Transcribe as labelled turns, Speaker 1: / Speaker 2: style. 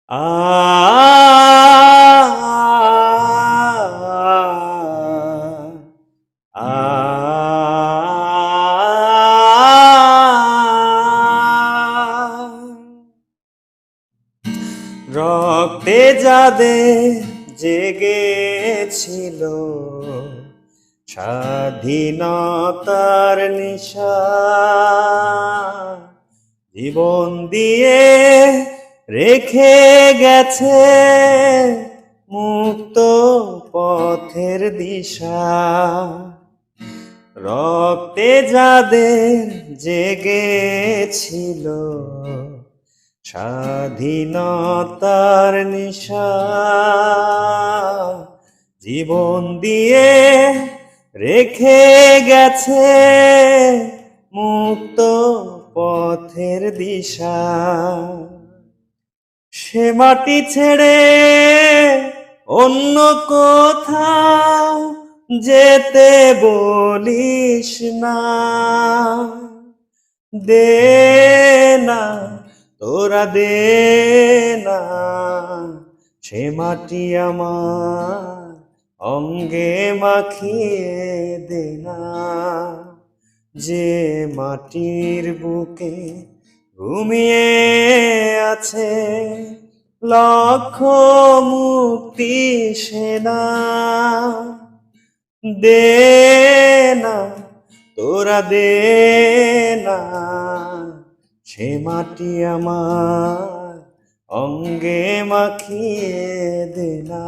Speaker 1: আ আ রক্তে যাদের জেগেছিল স্বাধীনতার নিশা, জীবন দিয়ে রেখে গেছে মুক্ত পথের দিশা। রক্তে যাদের জেগেছিল স্বাধীনতার নিশা, জীবন দিয়ে রেখে গেছে মুক্ত পথের দিশা। সে মাটি ছেড়ে অন্য কোথাও যেতে বলিস না, দে না তোরা দে না সে মাটি আমার অঙ্গে মাখিয়ে দে না। যে মাটির বুকে ঘুমিয়ে আছে লক্ষ মুক্তি সেনা, দে না তোরা দে না সে মাটি আমার অঙ্গে মাখিয়ে দে না।